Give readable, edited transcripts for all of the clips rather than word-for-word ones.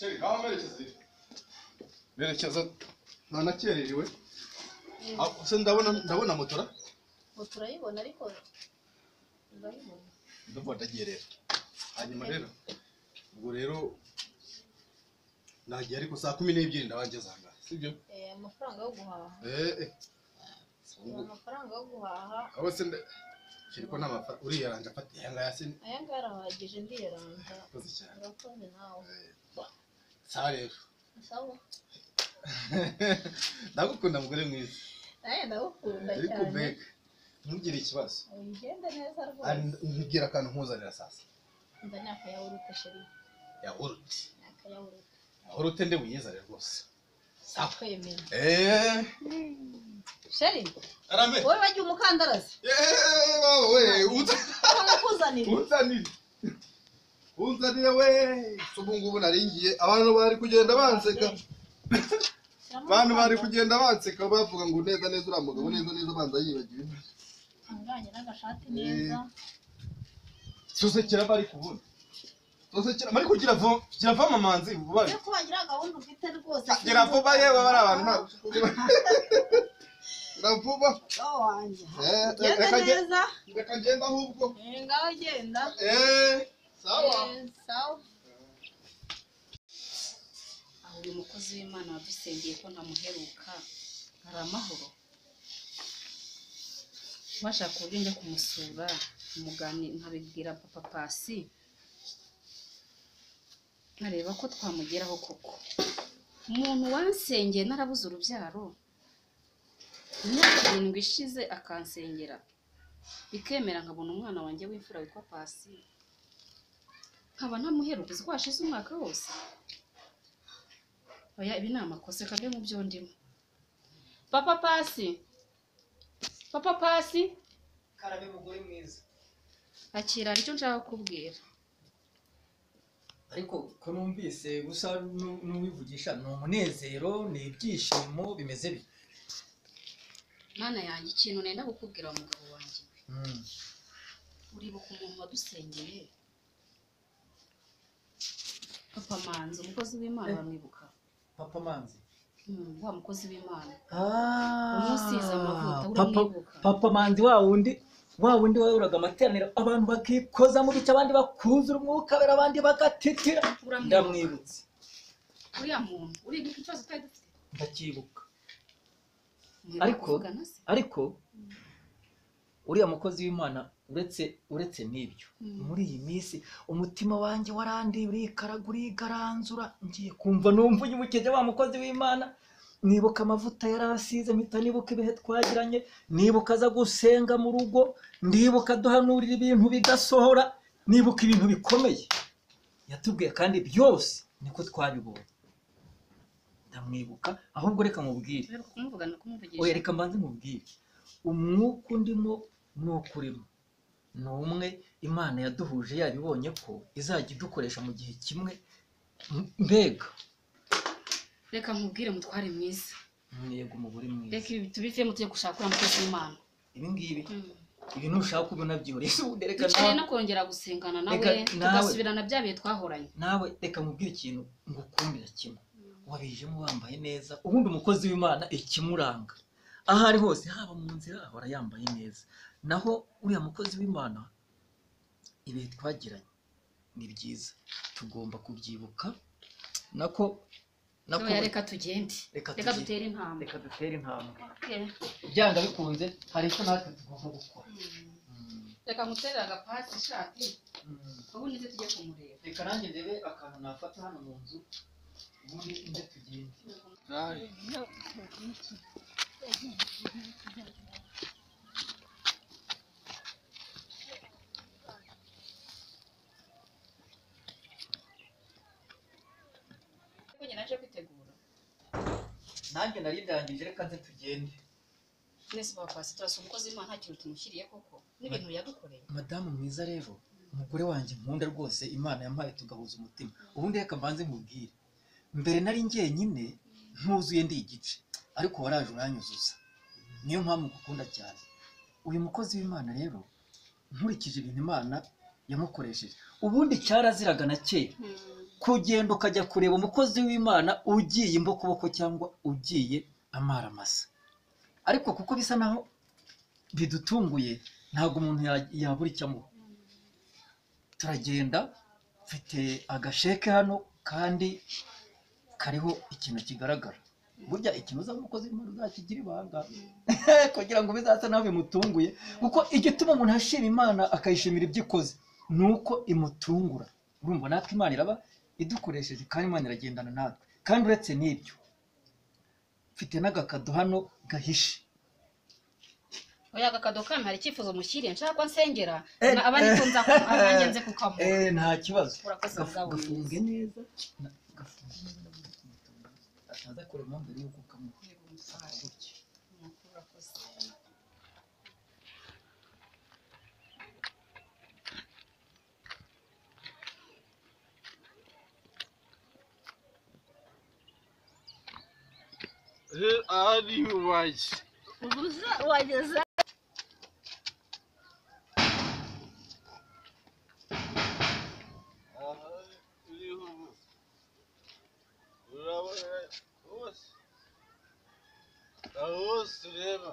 Sheri, ngaho merekeza ntanakererewe. Se ndabona motora. Motora yibona ariko ndayibona. Ndumva ndagiye rero. Hanyuma rero ubwo rero nagiye ariko saa 12 ndabageza hanga. Sibyo? Amafaranga yo guhaha. Amafaranga yo guhaha. Abo se kiriko n'amafaranga uri yaranje afate yanga yasini. Ayanga yarahagije ndiyaranja. Koze cyane. Urakoze nawe. Sarero. Sawa. Ndagukunda mugore mwiza. Ndagukunda cyane. Ariko mbega ntugire ikibazo. Ugende neza rwose. Ngira akantu nkuzanira sasa. Ndanyaka yawurute sheri. Yawurute. Yawurute. Yawurute nde wiyizare rwose. Sakwemera. Sheri. Arame. Wowe wagiye umukandarazi. Wowe uzanira. Unzanire we. Subungubu naringiye abantu bari kugenda banseka. Abantu bari kugenda banseka bavuga ngo neza neza uramugabo neza banza yibagiwe. Anganye n'agashati neza. Sosekera bari kubona. Sosekera bari kugira kirava mamanzi bubari. Yo kubagira gahunda ufite rwose. Gira vuba yewe bari abantu ntabwo. Ndavuba. Wanje. Neza. Reka ngenda ahubwo. Ngaho genda. Sawa. Sawa. Aho uyu mukozi w'Imana wadusengeye ko ntamuheruka hari amahoro. Washaka uburyo njya kumusura umugani nkabibwira papa Pasi nkareba ko twamugeraho koko. Umuntu wansengeye narabuze urubyaro imyaka 7 ishize akansengera bikemera nkabona umwana wanjye w'imfura witwa Pasi nkaba ntamuheruka ko hashize umwaka wose. Oya ibi ni amakosa kave mu byo ndimo. Papa Pasi karabe mugore mwiza. akira aricyo nshaka kubwira. Ariko ko numvise gusa n'uwivugisha no munezero ni ibyishimo bimeze bi. Mana yanjye ikintu nenda gukubwira wa mugabo wanjye. Uribuka umuntu wadusengeye Papa Manzi umukozi w'Imana bamwibuka. Papa Manzi. Wa mukozi w'Imana. Umusiza amavuta uramwibuka. Papa Manzi wa wundi wayuraga amateraniro abantu bakikoza mu bice abandi bakuzura umwuka bera abandi bagatitira. Ndamwibutse. Uriya muntu uribuka ikibazo twari dufite. Ndakibuka. Ariko uriya mukozi w'Imana uretse n'ibyo muri iyi minsi umutima wanjye warandi urigaranzura ngiye kumva numva unyumukeje wa mukozi w'Imana nibuka amavuta yarasize mpita nibuka ibihe twagiranye nibuka aza gusenga mu rugo ndibuka duhanurira ibintu bigasohora nibuka ibintu bikomeye yatubwiye kandi byose niko twabibonye ndamwibuka ahubwo reka mubwire oya reka mbanze mubwire umwuka ndimo nukurimo numwe Imana yaduhuje yabibonye ko izajya idukoresha mu gihe kimwe mbega reka nkubwire mutware mwiza yego umugore mwiza reka ibi tubivemo tujye gushaka umukozi w'Imana ibi ntushaka kubona byoroshye reka nawe no kongera gusengana nawe tugasubirana byabiye twahoranye nawe reka nkubwire ikintu ngukumbira kimwe wabijemo wambaye neza ubundi umukozi w'Imana ikimuranga aho ari hose haba mu nzira ahora yambaye neza naho uriya mukozi w'Imana ibihe twagiranye ni byiza tugomba kubyibuka nako reka tugende reka dutere intambwe byanga bikunze hari icyo natwe tugomba gukora reka nguterere agapasi ishati ubundi nze tujye kumureba reka nanjye ndebe akantu nafata hano mu nzu ubundi nze tugende naje kwitegura nanjye nari ndangije reka nze tugende nese bapasi turasa umukozi w'Imana nta kintu tumushyiriye koko n'ibintu yadukoreye madamu mwiza rero umugore wanjye nkunda rwose Imana yampaye tugahuza umutima ubundi reka mbanze nkubwire mbere nari njyenyine ntuzuye ndi igice ariko waraje uranyuzuza niyo mpamvu ngukunda cyane uyu mukozi w'Imana rero nkurikije ibintu Imana yamukoresheje ubundi cyaraziraga na kera kugenda ukajya kureba umukozi w'Imana ugiye imbokoboko cyangwa ugiye amaramasa ariko kuko bisa naho bidutunguye ntabwo umuntu yabura icyo amuha turagenda mfite agasheke hano kandi kariho ikintu kigaragara burya ikintu uza umukozi w'Imana uzakigira ibanga kugira ngo bizasa naho bimutunguye kuko igituma umuntu ashima Imana akayishimira ibyo ikoze nuko imutungura urumva natwe Imana iraba idukoresheje kandi Imana iragendana natwe kandi uretse n'ibyo mfite n'agakado hano gahishe oya agakado kandi hari icyifuzo mushyiriye nshaka ko nsengera aba ariko nzakumangenze kukamu nta kibazo urakoze mugabo gafunge neza gafunge neza ataza kurema mbere yuko kamuha gutya urakoze ari ubaye ubuza wageze hose reba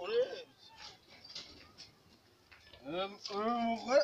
urebye umugore